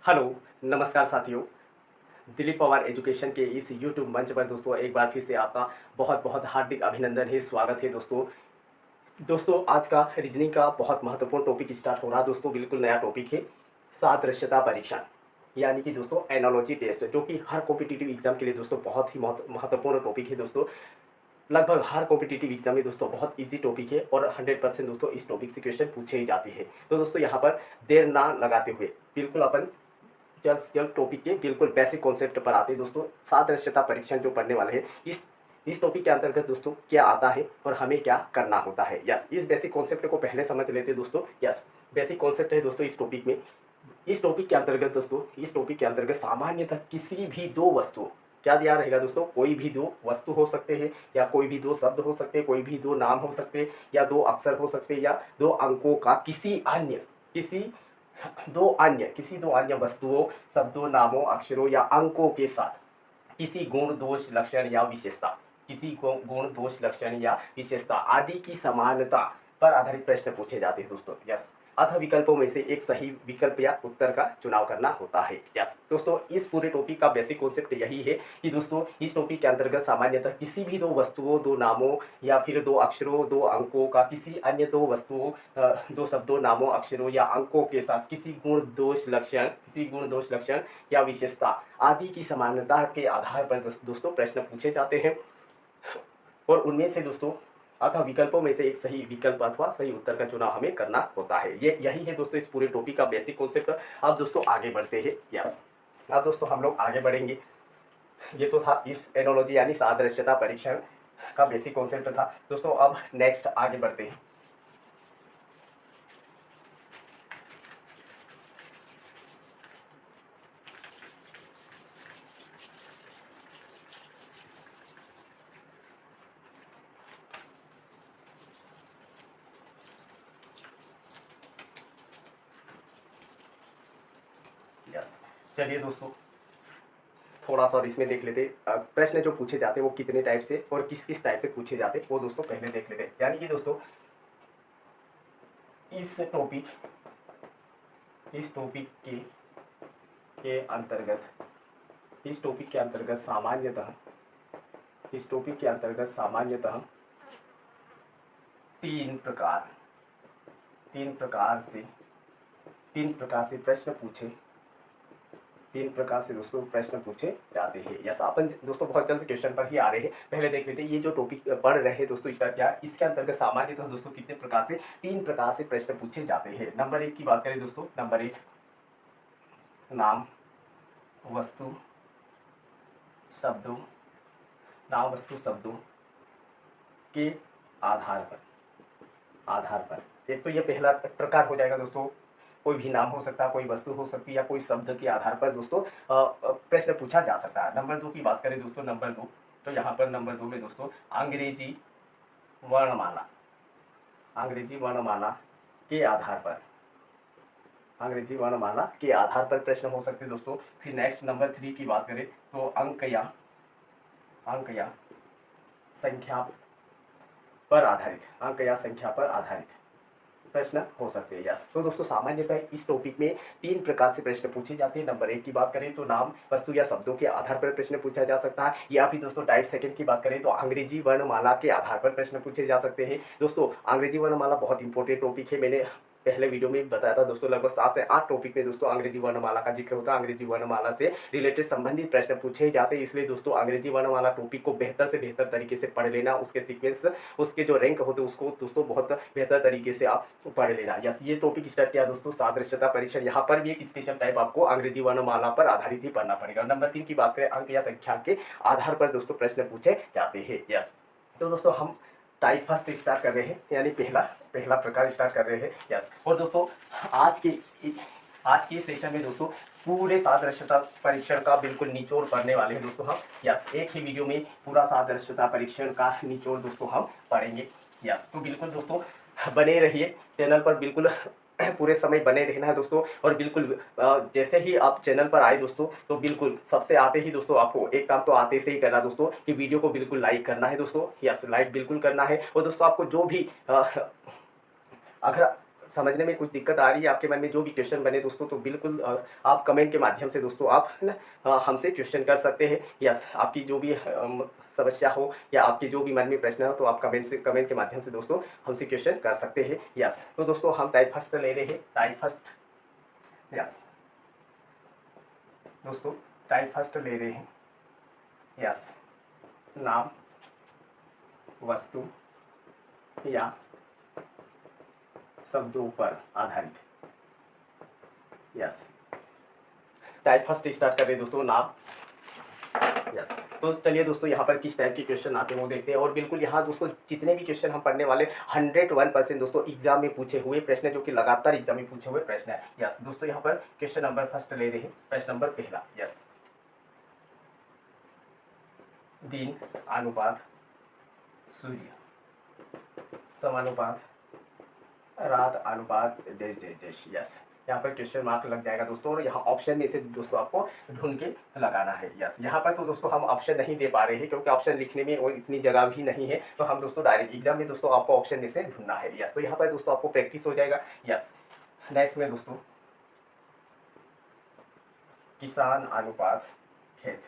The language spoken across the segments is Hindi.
हेलो, नमस्कार साथियों। दिलीप पवार एजुकेशन के इस यूट्यूब मंच पर दोस्तों एक बार फिर से आपका बहुत-बहुत हार्दिक अभिनंदन है, स्वागत है दोस्तों। दोस्तों आज का रीजनिंग का बहुत महत्वपूर्ण टॉपिक स्टार्ट हो रहा है दोस्तों, बिल्कुल नया टॉपिक है सादृश्यता परीक्षण। यानी कि दोस्तों एनालॉजी टेस्ट जो कि हर कॉम्पिटिटिव एग्जाम के लिए दोस्तों बहुत ही महत्वपूर्ण टॉपिक है दोस्तों। लगभग हर कॉम्पिटिटिव एग्जाम में दोस्तों बहुत इजी टॉपिक है और 100% दोस्तों इस टॉपिक से क्वेश्चन पूछे ही जाते हैं। तो दोस्तों यहाँ पर देर ना लगाते हुए बिल्कुल अपन जल्द से जल्द टॉपिक के बिल्कुल बेसिक कॉन्सेप्ट पर आते हैं दोस्तों। सादृश्यता परीक्षण जो पढ़ने वाले हैं इस टॉपिक के अंतर्गत दोस्तों क्या आता है और हमें क्या करना होता है। यस, इस बेसिक कॉन्सेप्ट को पहले समझ लेते हैं दोस्तों। यस, बेसिक कॉन्सेप्ट है दोस्तों इस टॉपिक में। इस टॉपिक के अंतर्गत दोस्तों सामान्यतः किसी भी दो वस्तुओं, क्या दिया रहेगा दोस्तों, कोई भी दो वस्तु हो सकते हैं या कोई भी दो शब्द हो सकते हैं, कोई भी दो नाम हो सकते हैं या दो अक्षर हो सकते हैं या दो अंकों का किसी दो अन्य वस्तुओं, शब्दों, नामों, अक्षरों या अंकों के साथ किसी गुण दोष लक्षण या विशेषता, गुण दोष लक्षण या विशेषता आदि की समानता पर आधारित प्रश्न पूछे जाते हैं दोस्तों। यस, अतः विकल्पों में से एक सही विकल्प या उत्तर का चुनाव करना होता है। यस दोस्तों, इस पूरे टॉपिक का बेसिक कॉन्सेप्ट यही है कि दोस्तों इस टॉपिक के अंतर्गत सामान्यतः किसी भी दो वस्तुओं, दो नामों या फिर दो अक्षरों, दो अंकों का किसी अन्य दो वस्तुओं, दो शब्दों, नामों, अक्षरों या अंकों के साथ किसी गुण दोष लक्षण या विशेषता आदि की समानता के आधार पर दोस्तों प्रश्न पूछे जाते हैं और उनमें से दोस्तों अतः विकल्पों में से एक सही विकल्प अथवा सही उत्तर का चुनाव हमें करना होता है। यही है दोस्तों इस पूरे टॉपिक का बेसिक कॉन्सेप्ट। अब दोस्तों आगे बढ़ते हैं। यस, अब दोस्तों हम लोग आगे बढ़ेंगे। ये तो था इस एनोलॉजी यानी सादृश्यता परीक्षण का बेसिक कॉन्सेप्ट था दोस्तों। अब नेक्स्ट आगे बढ़ते हैं। यस, चलिए दोस्तों थोड़ा सा और इसमें देख लेते प्रश्न जो पूछे जाते हैं वो कितने टाइप से और किस किस टाइप से पूछे जाते हैं वो दोस्तों पहले देख लेते हैं। यानी कि दोस्तों इस टॉपिक के अंतर्गत सामान्यतः तीन प्रकार से दोस्तों प्रश्न पूछे जाते हैं। यस, अपन दोस्तों बहुत जल्द क्वेश्चन पर ही आ रहे हैं। पहले देख लेते हैं ये जो टॉपिक पढ़ रहे हैं दोस्तों स्टार्ट किया, इसके अंतर्गत सामान्यतः दोस्तों कितने प्रकार से, तीन प्रकार से प्रश्न पूछे जाते हैं। नंबर एक की बात करें दोस्तों, नंबर एक नाम वस्तु शब्दों के आधार पर एक तो ये पहला प्रकार हो जाएगा दोस्तों। कोई भी नाम हो सकता है, कोई वस्तु हो सकती है या कोई शब्द के आधार पर दोस्तों प्रश्न पूछा जा सकता है। नंबर दो की बात करें दोस्तों, नंबर दो, तो यहाँ पर नंबर दो में दोस्तों अंग्रेजी वर्णमाला के आधार पर प्रश्न हो सकते हैं दोस्तों। फिर नेक्स्ट नंबर थ्री की बात करें तो अंक या संख्या पर आधारित प्रश्न हो सकते हैं। यस, तो दोस्तों सामान्यतः इस टॉपिक में तीन प्रकार से प्रश्न पूछे जाते हैं। नंबर एक की बात करें तो नाम वस्तु या शब्दों के आधार पर प्रश्न पूछा जा सकता है, या फिर दोस्तों टाइप सेकंड की बात करें तो अंग्रेजी वर्णमाला के आधार पर प्रश्न पूछे जा सकते हैं। दोस्तों अंग्रेजी वर्णमाला बहुत इंपॉर्टेंट टॉपिक है। मैंने पहले वीडियो में बताया था दोस्तों, लगभग 7 से 8 टॉपिक में दोस्तों अंग्रेजी वर्णमाला का जिक्र होता है। अंग्रेजी वर्णमाला से रिलेटेड संबंधित प्रश्न पूछे जाते हैं, इसलिए दोस्तों अंग्रेजी वर्णमाला टॉपिक को बेहतर से बेहतर तरीके से पढ़ लेना, उसके सीक्वेंस, उसके जो रैंक होते हैं उसको दोस्तों बहुत बेहतर तरीके से आप पढ़ लेना। यस, ये टॉपिक स्टार्ट किया दोस्तों सादृश्यता परीक्षण। यहाँ पर भी एक स्पेशल टाइप आपको अंग्रेजी वर्णमाला पर आधारित ही पढ़ना पड़ेगा। नंबर 3 की बात करें, अंक या संख्या के आधार पर दोस्तों प्रश्न पूछे जाते हैं। यस, तो दोस्तों हम टाइप फर्स्ट स्टार्ट कर रहे हैं, यानी पहला प्रकार स्टार्ट कर रहे हैं। यस, और दोस्तों आज के सेशन में दोस्तों पूरे सादृश्यता परीक्षण का बिल्कुल निचोड़ पढ़ने वाले हैं दोस्तों हम। यस, एक ही वीडियो में पूरा सादृश्यता परीक्षण का निचोड़ दोस्तों हम पढ़ेंगे। यस, तो बिल्कुल दोस्तों बने रहिए चैनल पर, बिल्कुल पूरे समय बने रहना है दोस्तों। और बिल्कुल जैसे ही आप चैनल पर आए दोस्तों तो बिल्कुल सबसे आते ही दोस्तों आपको एक काम तो आते से ही करना दोस्तों कि वीडियो को बिल्कुल लाइक करना है दोस्तों। यस, लाइक बिल्कुल करना है। और दोस्तों आपको जो भी अगर समझने में कुछ दिक्कत आ रही है, आपके मन में जो भी क्वेश्चन बने दोस्तों, तो बिल्कुल आप कमेंट के माध्यम से दोस्तों आप है ना हमसे क्वेश्चन कर सकते हैं। यस, आपकी जो भी समस्या हो या आपके जो भी मन में प्रश्न हो, तो आप कमेंट के माध्यम से दोस्तों हमसे क्वेश्चन कर सकते हैं। यस, तो दोस्तों हम टाइप फर्स्ट ले रहे हैं, टाइप फर्स्ट। यस दोस्तों, टाइप फर्स्ट ले रहे हैं। यस, नाम, वस्तु या शब्दों पर आधारित। यस, टाइप फर्स्ट स्टार्ट कर रहे हैं दोस्तों, नाम। यस, तो चलिए दोस्तों यहाँ पर किस टाइप के क्वेश्चन आते हैं वो देखते हैं। और बिल्कुल यहाँ दोस्तों जितने भी क्वेश्चन हम पढ़ने वाले 101% दोस्तों एग्जाम में पूछे हुए प्रश्न है, जो कि लगातार एग्जाम में पूछे हुए प्रश्न है। यस दोस्तों, यहाँ पर क्वेश्चन नंबर फर्स्ट ले रहे हैं, प्रश्न नंबर पहला। यस, दिन अनुपात सूर्य समानुपात रात अनुपात डैश डैश डैश। यस, यहाँ पर क्वेश्चन मार्क लग जाएगा दोस्तों, और यहाँ ऑप्शन में से दोस्तों आपको ढूंढ के लगाना है। यस, यहाँ पर तो दोस्तों हम ऑप्शन नहीं दे पा रहे हैं, क्योंकि ऑप्शन लिखने में और इतनी जगह भी नहीं है, तो हम दोस्तों डायरेक्ट एग्जाम में दोस्तों आपको ऑप्शन में से ढूंढना है। यस, तो यहाँ पर दोस्तों आपको प्रैक्टिस हो जाएगा। यस, नेक्स्ट में दोस्तों किसान अनुपात खेत,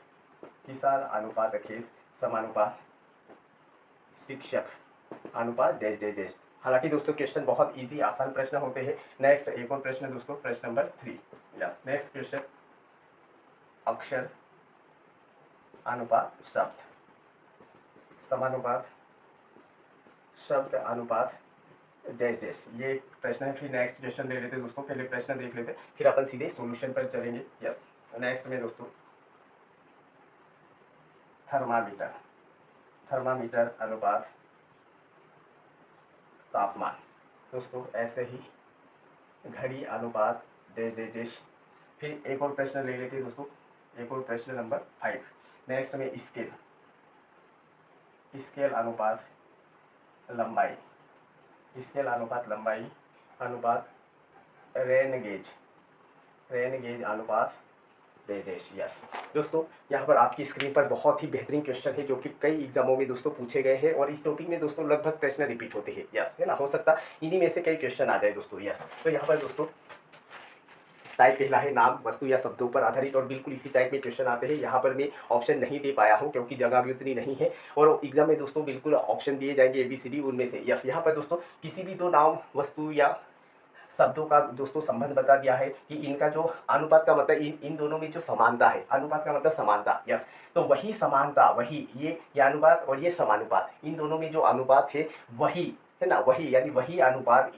किसान अनुपात खेत समानुपात शिक्षक अनुपात डैश डैश डैश। हालांकि दोस्तों क्वेश्चन बहुत इजी आसान प्रश्न होते हैं। नेक्स्ट एक और प्रश्न दोस्तों, प्रश्न नंबर 3। यस, नेक्स्ट क्वेश्चन, अक्षर अनुपात शब्द समानुपात शब्द अनुपात डैश डैश, ये प्रश्न है। फिर नेक्स्ट क्वेश्चन ले लेते दोस्तों, पहले प्रश्न देख लेते, फिर अपन सीधे सॉल्यूशन पर चलेंगे। यस, नेक्स्ट में दोस्तों थर्मामीटर, थर्मामीटर अनुपात तापमान। दोस्तों ऐसे ही घड़ी अनुपात डैश डैश डैश। फिर एक और प्रश्न ले लेते हैं दोस्तों, एक और प्रश्न नंबर 5। नेक्स्ट में स्केल, स्केल अनुपात लंबाई, स्केल अनुपात लंबाई अनुपात रेन गेज, रेन गेज अनुपात डैश डैश। यस दोस्तों, यहाँ पर आपकी स्क्रीन पर बहुत ही बेहतरीन क्वेश्चन है, जो कि कई एग्जामों में दोस्तों पूछे गए हैं, और इस टॉपिक में दोस्तों लगभग प्रश्न रिपीट होते हैं। यस, है ना, हो सकता इन्हीं में से कई क्वेश्चन आ जाए दोस्तों। यस, तो यहाँ पर दोस्तों टाइप पहला है नाम, वस्तु या शब्दों पर आधारित, और बिल्कुल इसी टाइप में क्वेश्चन आते हैं। यहाँ पर मैं ऑप्शन नहीं दे पाया हूँ, क्योंकि जगह भी उतनी नहीं है, और एग्जाम में दोस्तों बिल्कुल ऑप्शन दिए जाएंगे ABCD, उनमें से। यस, यहाँ पर दोस्तों किसी भी दो नाम, वस्तु या शब्दों का दोस्तों संबंध बता दिया है कि इनका जो अनुपात का मतलब इन दोनों में जो समानता है, अनुपात का मतलब समानता। यस, तो वही समानता, वही ये अनुपात और ये समानुपात, इन दोनों में जो अनुपात है वही है ना, वही यानी वही अनुपात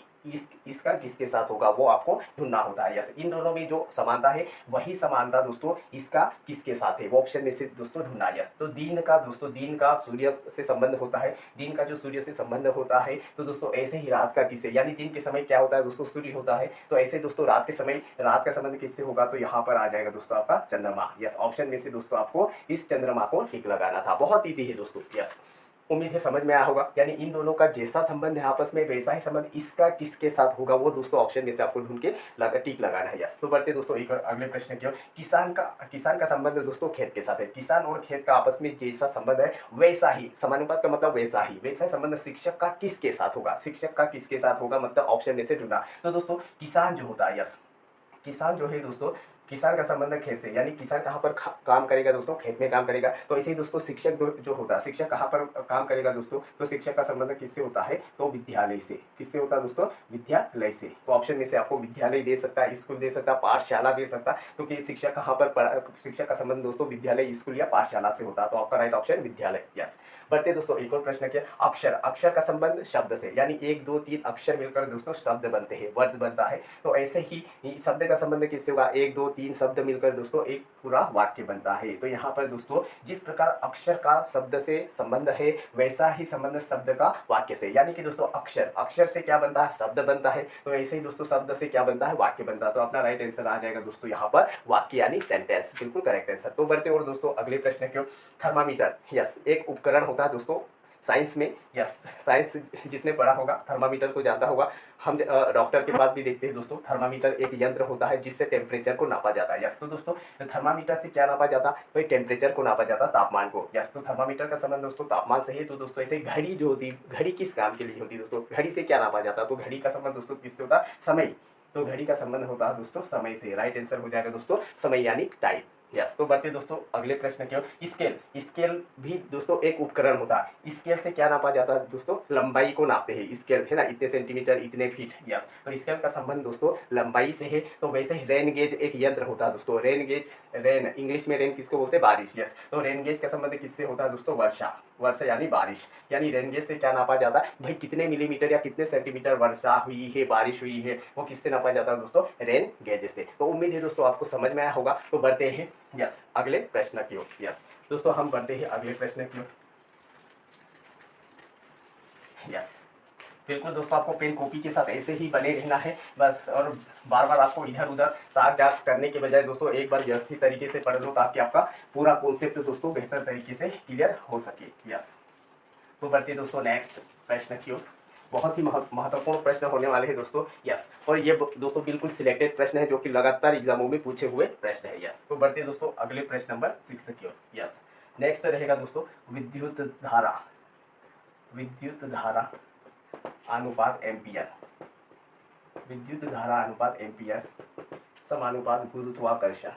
इसका किसके साथ होगा, वो आपको ढूंढना होता है। यस, इन दोनों में जो समानता है वही समानता दोस्तों इसका किसके साथ है, वो ऑप्शन में से दोस्तों ढूंढना। यस, तो दिन का दोस्तों, दिन का सूर्य से संबंध होता है, दिन का जो सूर्य से संबंध होता है, तो दोस्तों ऐसे ही रात का किससे, यानी दिन के समय क्या होता है दोस्तों, सूर्य होता है, तो ऐसे दोस्तों रात के समय रात का संबंध किससे होगा, तो यहाँ पर आ जाएगा दोस्तों आपका चंद्रमा। यस, ऑप्शन में से दोस्तों आपको इस चंद्रमा को टिक लगाना था। बहुत ईजी है दोस्तों। यस, उम्मीद है समझ में आया होगा। यानी इन दोनों का जैसा संबंध है आपस में, वैसा ही संबंध इसका किसके साथ होगा, वो दोस्तों ऑप्शन में से आपको ढूंढ के टिक लगाना है। यस, तो बढ़ते दोस्तों एक और अगले प्रश्न की ओर। किसान का संबंध दोस्तों खेत के साथ है। किसान और खेत का आपस में जैसा संबंध है वैसा ही, समानुपात का मतलब वैसा ही संबंध शिक्षक का किसके साथ होगा, शिक्षक का किसके साथ होगा, मतलब ऑप्शन में से ढूंढना। तो दोस्तों किसान जो होता है, यस, किसान जो है दोस्तों, किसान का संबंध खेत से, यानी किसान कहाँ पर काम करेगा दोस्तों, खेत में काम करेगा। तो ऐसे ही दोस्तों शिक्षक जो होता है, शिक्षक कहाँ पर काम करेगा दोस्तों, तो शिक्षक का संबंध किससे होता है, तो विद्यालय से। किससे होता है दोस्तों, विद्यालय से। तो ऑप्शन में से आपको विद्यालय दे सकता है, स्कूल दे सकता है, पाठशाला दे सकता है। तो कि शिक्षक कहाँ पर शिक्षक का संबंध दोस्तों विद्यालय, स्कूल या पाठशाला से होता है। तो आपका राइट ऑप्शन विद्यालय। यस, बढ़ते दोस्तों एक और प्रश्न किया। अक्षर का संबंध शब्द से, यानी 1 2 3 अक्षर मिलकर दोस्तों शब्द बनते हैं, वर्ड बनता है। तो ऐसे ही शब्द का संबंध किससे होगा, 1 2 3 शब्द मिलकर दोस्तों एक पूरा वाक्य बनता है। तो यहाँ पर दोस्तों जिस प्रकार अक्षर का शब्द से संबंध है, वैसा ही संबंध शब्द का वाक्य से, यानी कि दोस्तों अक्षर से क्या बनता है, शब्द बनता है। तो ऐसे ही दोस्तों शब्द से क्या बनता है, वाक्य बनता है। तो अपना राइट आंसर आ जाएगा दोस्तों यहाँ पर वाक्य यानी सेंटेंस, बिल्कुल करेक्ट आंसर। तो बढ़ते और दोस्तों अगले प्रश्न क्यों। थर्मामीटर, यस, एक उपकरण होता है दोस्तों साइंस में, यस, साइंस जिसने पढ़ा होगा थर्मामीटर को जानता होगा। हम डॉक्टर के पास भी देखते हैं दोस्तों, थर्मामीटर एक यंत्र होता है जिससे टेम्परेचर को नापा जाता है। यस, तो दोस्तों थर्मामीटर से क्या नापा जाता है, भाई टेम्परेचर को नापा जाता, तापमान को। यस, तो थर्मामीटर का संबंध दोस्तों तापमान से है। तो दोस्तों ऐसे घड़ी जो होती, घड़ी किस काम के लिए होती है दोस्तों, घड़ी से क्या नापा जाता है, तो घड़ी का संबंध दोस्तों किससे होता है, समय। तो घड़ी का संबंध होता है दोस्तों समय से। राइट आंसर हो जाएगा दोस्तों समय यानी टाइम। यस, तो बढ़ते दोस्तों अगले प्रश्न की ओर। स्केल, स्केल भी दोस्तों एक उपकरण होता है। स्केल से क्या नापा जाता है दोस्तों, लंबाई को नापते हैं। स्केल है ना, इतने सेंटीमीटर, इतने फीट। यस, तो स्केल का संबंध दोस्तों लंबाई से है। तो वैसे ही रेन गेज एक यंत्र होता है दोस्तों। रेन गेज, रेन इंग्लिश में रेन किसको बोलते हैं, बारिश। यस, तो रेन गेज का संबंध किससे होता है दोस्तों, वर्षा। वर्षा यानी बारिश, यानी रेन गेज से क्या नापा जाता है, भाई कितने मिलीमीटर या कितने सेंटीमीटर वर्षा हुई है, बारिश हुई है, वो किससे नापा जाता है दोस्तों, रेन गेज से। तो उम्मीद है दोस्तों आपको समझ में आया होगा। तो बढ़ते हैं यस अगले प्रश्न की ओर। यस दोस्तों हम बढ़ते हैं अगले प्रश्न की ओर। यस, बिल्कुल दोस्तों आपको पेन कॉपी के साथ ऐसे ही बने रहना है बस, और बार बार आपको इधर उधर ताक जाक करने के बजाय दोस्तों एक बार व्यवस्थित तरीके से पढ़ लो, ताकि आपका पूरा कॉन्सेप्ट दोस्तों बेहतर तरीके से क्लियर हो सके। यस, तो बढ़ते दोस्तों नेक्स्ट प्रश्न की ओर। बहुत ही महत्वपूर्ण प्रश्न होने वाले हैं दोस्तों। यस, और ये दोस्तों बिल्कुल सिलेक्टेड प्रश्न है जो कि लगातार एग्जामों में पूछे हुए प्रश्न है। यस, तो बढ़ते दोस्तों अगले प्रश्न नंबर 6 की ओर। यस, नेक्स्ट रहेगा दोस्तों विद्युत धारा, विद्युत धारा अनुपात एम्पियर, विद्युत धारा अनुपात एम्पियर समानुपात गुरुत्वाकर्षण,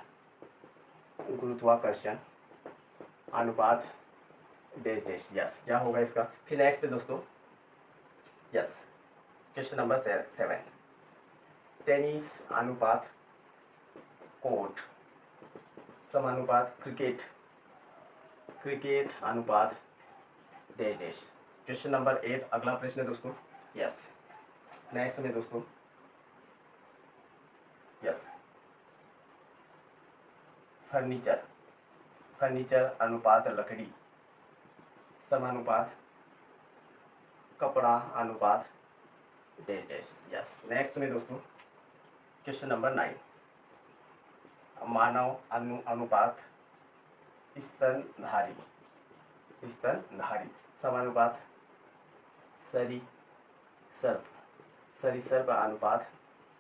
गुरुत्वाकर्षण अनुपात डैश डैश। यस, क्या होगा इसका। फिर नेक्स्ट दोस्तों यस क्वेश्चन नंबर 7, टेनिस अनुपात कोर्ट समानुपात क्रिकेट, क्रिकेट अनुपात डैश डैश। क्वेश्चन नंबर 8 अगला प्रश्न दोस्तों। यस, नेक्स्ट में दोस्तों यस फर्नीचर, फर्नीचर अनुपात लकड़ी समानुपात कपड़ा अनुपात डैश डैश। यस, नेक्स्ट में दोस्तों क्वेश्चन नंबर 9, मानव अनुपात स्तनधारी, स्तनधारी समानुपात सरीसृप, सरीसृप अनुपात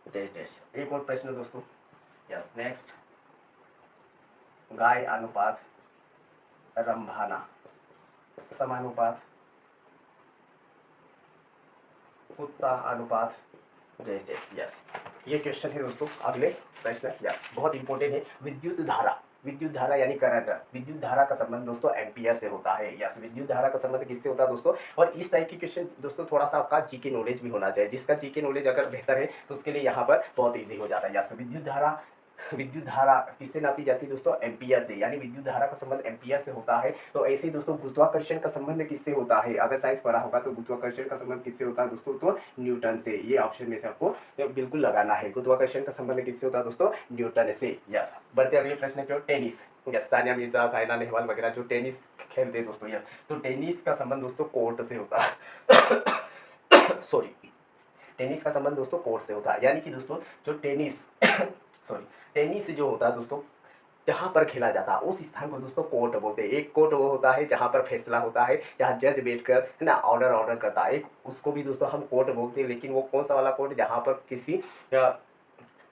डैश डैश। एक और प्रश्न दोस्तों। यस, नेक्स्ट गाय अनुपात रंभाना समानुपात कुत्ता अनुपात डैश डैश। यस, ये क्वेश्चन है दोस्तों अगले प्रश्न। यस, बहुत इंपॉर्टेंट है। विद्युत धारा, विद्युत धारा यानी करंट, विद्युत धारा का संबंध दोस्तों एम्पियर से होता है। यस, विद्युत धारा का संबंध किससे होता है दोस्तों। और इस टाइप की क्वेश्चन दोस्तों थोड़ा सा आपका जीके नॉलेज भी होना चाहिए। जिसका जीके नॉलेज अगर बेहतर है तो उसके लिए यहाँ पर बहुत ईजी हो जाता है। यस, विद्युत धारा, विद्युत धारा किससे नापी जाती है दोस्तों, एम्पियर से, यानी विद्युत धारा का संबंध एम्पियर से होता है। तो ऐसे ही दोस्तों गुरुत्वाकर्षण का संबंध किससे होता है, अगर साइंस पढ़ा होगा तो गुरुत्वाकर्षण का संबंध किससे होता है दोस्तों, तो न्यूटन से। ये ऑप्शन में से आपको बिल्कुल लगाना है। गुरुत्वाकर्षण का संबंध किससे होता है दोस्तों, न्यूटन से। यस, बढ़ते अगले प्रश्न की ओर। टेनिस, यस, सानिया मिर्जा, साइना नेहवाल वगैरह जो टेनिस खेलते हैं दोस्तों। यस, तो टेनिस का संबंध दोस्तों कोर्ट से होता है। सॉरी, टेनिस का संबंध दोस्तों कोर्ट से होता है, यानी कि दोस्तों जो टेनिस सॉरी टेनिस जो होता है दोस्तों जहाँ पर खेला जाता है उस स्थान को दोस्तों कोर्ट बोलते हैं। एक कोर्ट वो होता है जहाँ पर फैसला होता है, जहाँ जज बैठकर है ना ऑर्डर करता है, एक उसको भी दोस्तों हम कोर्ट बोलते हैं। लेकिन वो कौन सा वाला कोर्ट, जहाँ पर किसी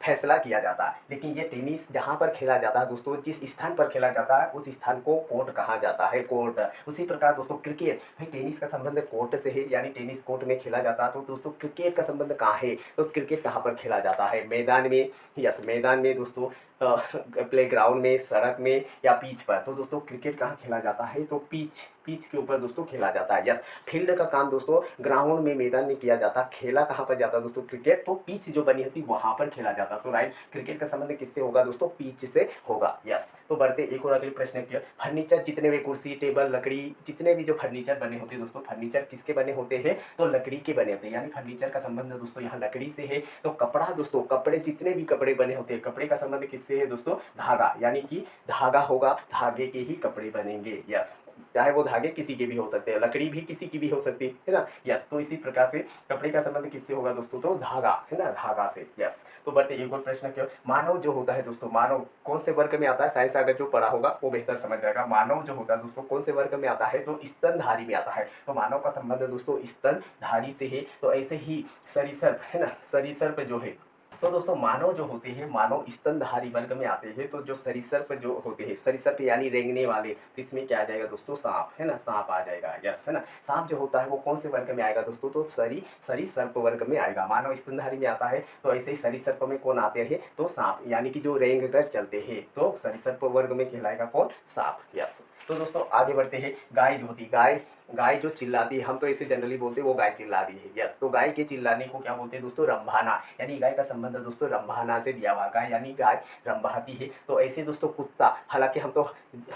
फैसला किया जाता है। लेकिन ये टेनिस जहाँ पर खेला जाता है दोस्तों, जिस स्थान पर खेला जाता है उस स्थान को कोर्ट कहा जाता है, कोर्ट। उसी प्रकार दोस्तों क्रिकेट, भाई टेनिस का संबंध कोर्ट से है, यानी टेनिस कोर्ट में खेला जाता है। तो दोस्तों क्रिकेट का संबंध कहाँ है, तो क्रिकेट कहाँ पर खेला जाता है, मैदान में। यस, मैदान में दोस्तों, प्ले ग्राउंड में, सड़क में या पिच पर। तो दोस्तों क्रिकेट कहाँ खेला जाता है, तो पिच के ऊपर दोस्तों खेला जाता है। यस, फील्ड का काम दोस्तों ग्राउंड में, मैदान में किया जाता है। खेला कहाँ पर जाता है दोस्तों, क्रिकेट, तो पिच जो बनी होती वहाँ पर खेला जाता। तो राइट, क्रिकेट का संबंध किससे होगा दोस्तों, पिच से होगा। यस, तो बढ़ते एक और अगले प्रश्न की। फर्नीचर, जितने भी कुर्सी टेबल लकड़ी, जितने भी जो फर्नीचर बने होते हैं दोस्तों, फर्नीचर किसके बने होते हैं, तो लकड़ी के बने होते हैं। यानी फर्नीचर का संबंध दोस्तों यहाँ लकड़ी से है। तो कपड़ा दोस्तों, कपड़े, जितने भी कपड़े बने होते हैं, कपड़े का संबंध किससे है दोस्तों, धागा, यानी कि धागा होगा, धागे के ही कपड़े बनेंगे। यस, चाहे वो धागे किसी के भी हो सकते हैं, लकड़ी भी किसी की भी हो सकती है ना। यस, तो इसी प्रकार से कपड़े का संबंध किससे होगा दोस्तों, तो धागा है ना, धागा से। यस, तो बढ़ते एक और प्रश्न क्यों, मानव जो होता है दोस्तों, मानव कौन से वर्ग में आता है, साइंस अगर जो पढ़ा होगा वो बेहतर समझ जाएगा। मानव जो होता है दोस्तों कौन से वर्ग में आता है, तो स्तनधारी में आता है। तो मानव का संबंध दोस्तों स्तनधारी से है। तो ऐसे ही सरीसृप है ना, सरीसृप जो है, तो दोस्तों मानव जो होते हैं, मानव स्तनधारी वर्ग में आते हैं। तो जो सरीसृप जो होते हैं, सरीसृप यानी रेंगने वाले, तो इसमें क्या आ जाएगा दोस्तों, सांप है ना, सांप आ जाएगा। यस, है ना, सांप जो होता है वो कौन से वर्ग में आएगा दोस्तों, तो सरीसृप वर्ग में आएगा। मानव स्तनधारी में आता है, तो ऐसे ही सरीसृप में कौन आते हैं, तो सांप, यानी कि जो रेंग कर चलते हैं, तो सरीसृप वर्ग में कहलाएगा कौन, सांप। यस, तो दोस्तों आगे बढ़ते हैं। गाय जो होती है, गाय जो चिल्लाती है, हम तो इसे जनरली बोलते हैं वो गाय चिल्ला रही है। यस, तो गाय के चिल्लाने को क्या बोलते हैं दोस्तों, रंभाना, यानी गाय का संबंध दोस्तों रंभाना से दिया हुआ। गाय यानी गाय रंभाती है। तो ऐसे दोस्तों कुत्ता, हालांकि हम तो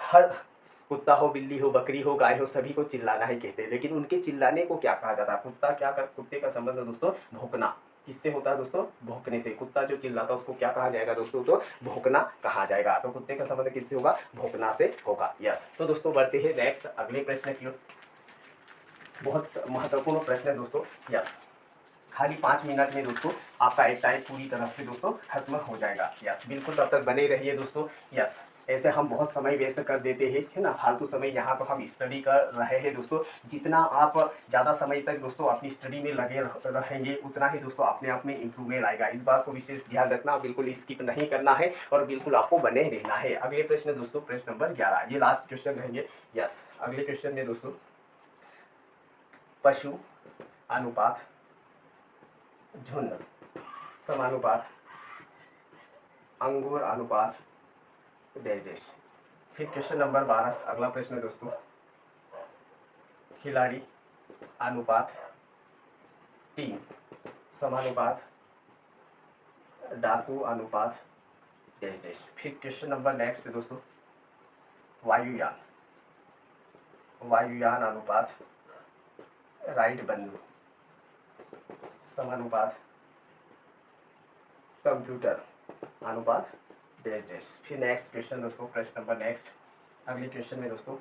हर कुत्ता हो, बिल्ली हो, बकरी हो, गाय हो, सभी को चिल्लाना ही कहते हैं, लेकिन उनके चिल्लाने को क्या कहा जाता है, कुत्ते का संबंध दोस्तों भौंकना, किससे होता है दोस्तों, भौंकने से। कुत्ता जो चिल्लाता है उसको क्या कहा जाएगा दोस्तों, तो भौंकना कहा जाएगा। तो कुत्ते का संबंध किससे होगा, भौंकना से होगा। यस, तो दोस्तों बढ़ते हैं नेक्स्ट अगले प्रश्न की ओर। बहुत महत्वपूर्ण प्रश्न है दोस्तों। यस, खाली 5 मिनट में दोस्तों आपका एक टाइम पूरी तरह से दोस्तों खत्म हो जाएगा। यस, बिल्कुल तब तक बने रहिए दोस्तों। यस, ऐसे हम बहुत समय वेस्ट कर देते हैं, है ना, फालतू समय। यहाँ तो हम स्टडी कर रहे हैं दोस्तों। जितना आप ज़्यादा समय तक दोस्तों अपनी स्टडी में लगे रहेंगे, उतना ही दोस्तों अपने आप में इम्प्रूवमेंट आएगा। इस बात को विशेष ध्यान रखना, बिल्कुल स्किप नहीं करना है और बिल्कुल आपको बने रहना है। अगले प्रश्न दोस्तों, प्रश्न नंबर 11, ये लास्ट क्वेश्चन रहेंगे। यस, अगले क्वेश्चन में दोस्तों पशु अनुपात झुंड समानुपात अंगूर अनुपात डेजेस। फिर क्वेश्चन नंबर 12, अगला प्रश्न है दोस्तों, खिलाड़ी अनुपात टीम समानुपात डाकू अनुपात डेजेस। फिर क्वेश्चन नंबर नेक्स्ट है दोस्तों, वायुयान अनुपात राइट बंधु समानुपात कंप्यूटर अनुपात डेश। फिर नेक्स्ट क्वेश्चन दोस्तों, प्रश्न नंबर नेक्स्ट, अगले क्वेश्चन में दोस्तों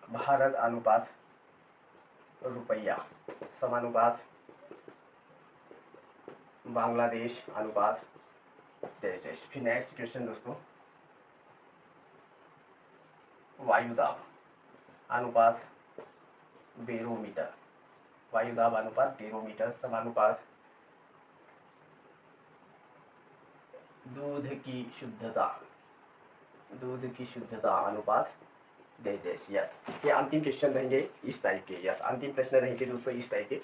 भारत अनुपात रुपया समानुपात बांग्लादेश अनुपात डेश। फिर नेक्स्ट क्वेश्चन दोस्तों, वायुदाब अनुपात बेरोमीटर, वायुदाब अनुपात बेरोमीटर समानुपात दूध की शुद्धता अनुपात डेश। यस, ये अंतिम क्वेश्चन रहेंगे इस टाइप के। यस, अंतिम प्रश्न रहेंगे दोस्तों इस टाइप के।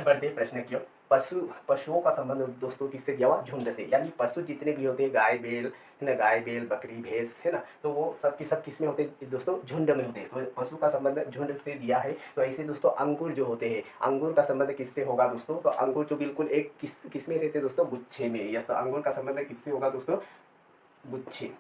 बढ़ते प्रश्न क्यों, पशुओं का संबंध दोस्तों किससे दिया हुआ, झुंड से। यानी पशु जितने भी होते हैं, गाय बैल है ना, गाय बैल बकरी भैंस है ना, तो वो सब की सब किस में होते हैं दोस्तों, झुंड में होते हैं। तो पशु का संबंध झुंड से दिया है। तो ऐसे दोस्तों अंगूर जो होते हैं, अंगूर का संबंध किससे होगा दोस्तों, तो अंगूर जो बिल्कुल एक किस में रहते हैं दोस्तों, गुच्छे में। यस, तो अंगूर का संबंध किससे होगा दोस्तों, गुच्छे।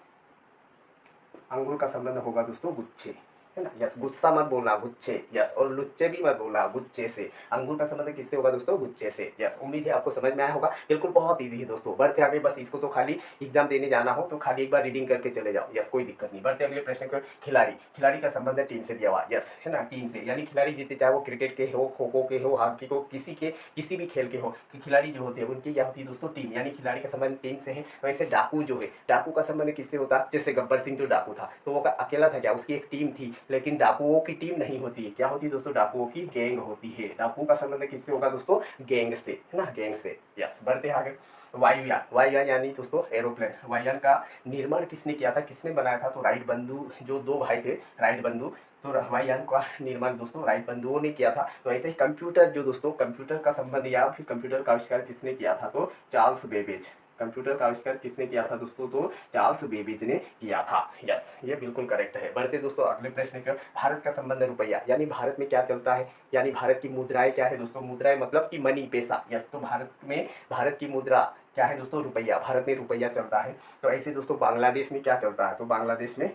अंगूर का संबंध होगा दोस्तों गुच्छे, है ना। यस, गुस्सा मत बोलना, गुच्छे। यस, और लुच्चे भी मत बोलना, गुच्छे से। अंगूर का संबंध किससे होगा दोस्तों, गुच्छे से। यस, उम्मीद है आपको समझ में आया होगा। बिल्कुल बहुत इजी है दोस्तों। बढ़ते आगे, बस इसको तो खाली एग्जाम देने जाना हो तो खाली एक बार रीडिंग करके चले जाओ। यस, कोई दिक्कत नहीं। बढ़ते अगले प्रश्न को, खिलाड़ी का संबंध टीम से दिया हुआ। यस, है ना, टीम से, यानी खिलाड़ी जीते, चाहे वो क्रिकेट के हो, खो खो के हो, हॉकी को, किसी भी खेल के हो, कि खिलाड़ी जो होते हैं उनकी क्या होती है दोस्तों, टीम। यानी खिलाड़ी का संबंध टीम से है। वैसे डाकू जो है, डाकू का संबंध किससे होता है, जैसे गब्बर सिंह जो डाकू था, तो वो अकेला था क्या, उसकी एक टीम थी। लेकिन डाकुओं की टीम नहीं होती है, क्या होती है दोस्तों, डाकुओं की गैंग होती है। डाकू का संबंध किससे होगा दोस्तों, गैंग से, है ना, गैंग से। यस, बढ़ते आगे। वायुयान यानी दोस्तों एरोप्लेन। वायुयान का निर्माण किसने किया था, किसने बनाया था, तो राइट बंधु, जो दो भाई थे राइट बंधु, तो वायुयान का निर्माण दोस्तों राइट बंधुओं ने किया था। तो ऐसे ही कंप्यूटर जो दोस्तों, कंप्यूटर का संबंध या फिर कंप्यूटर का आविष्कार किसने किया था, तो चार्ल्स बेबेज। कंप्यूटर का आविष्कार किसने किया था दोस्तों, तो चार्ल्स बेबेज ने किया था। यस, ये बिल्कुल करेक्ट है। बढ़ते दोस्तों अगले प्रश्न की ओर। भारत का संबंध रुपया, यानी भारत में क्या चलता है, यानी भारत की मुद्राएं क्या है दोस्तों, मुद्राएं मतलब कि मनी, पैसा। यस, तो भारत की मुद्रा क्या है दोस्तों, रुपया। भारत में रुपया चलता है। तो ऐसे दोस्तों बांग्लादेश में क्या चलता है, तो बांग्लादेश में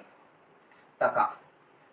टका।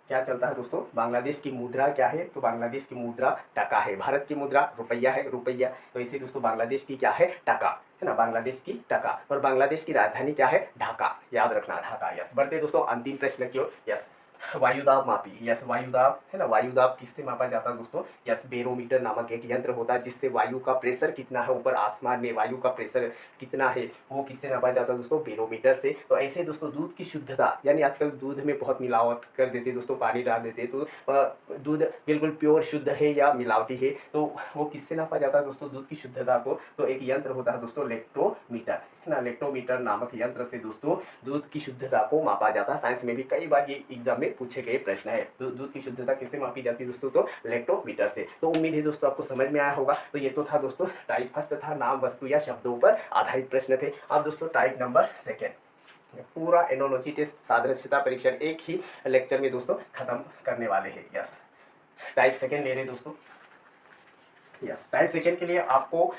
क्या चलता है दोस्तों, बांग्लादेश की मुद्रा क्या है, तो बांग्लादेश की मुद्रा टका है। भारत की मुद्रा रुपया है, रुपया। तो इसे दोस्तों बांग्लादेश की क्या है, टका, है ना, बांग्लादेश की टका। और बांग्लादेश की राजधानी क्या है, ढाका, याद रखना, ढाका। यस, बढ़ते दोस्तों अंतिम प्रश्न की ओर। यस, वायुदाब मापी, यस वायुदाब है ना, वायुदाब किससे मापा जाता है दोस्तों, यस बेरोमीटर नामक एक यंत्र होता है जिससे वायु का प्रेशर कितना है ऊपर आसमान में, वायु का प्रेशर कितना है वो किससे नापा जाता है दोस्तों, बेरोमीटर से। तो ऐसे दोस्तों दूध की शुद्धता, यानी आजकल दूध में बहुत मिलावट कर देते दोस्तों, पानी डाल देते, तो दूध बिल्कुल प्योर शुद्ध है या मिलावटी है, तो वो किससे नापा जाता है दोस्तों दूध की शुद्धता को, तो एक यंत्र होता है दोस्तों लेक्टोमीटर है ना, लेक्टोमीटर नामक यंत्र से दोस्तों दूध की शुद्धता को मापा जाता है। साइंस में भी कई बार ये एग्जाम में पूछे गए प्रश्न है, दूध की शुद्धता किससे मापी जाती है दोस्तों, तो लेक्टोमीटर से। तो उम्मीद है दोस्तों आपको समझ में आया होगा। तो ये तो था दोस्तों टाइप फर्स्ट था, नाम वस्तु या शब्दों पर आधारित प्रश्न थे। अब दोस्तों टाइप नंबर सेकेंड, पूरा एनोलॉजी टेस्ट सादृश्यता परीक्षण एक ही लेक्चर में दोस्तों खत्म करने वाले हैं। यस टाइप सेकेंड ले रहे हैं दोस्तों। यस टाइप सेकेंड के लिए आपको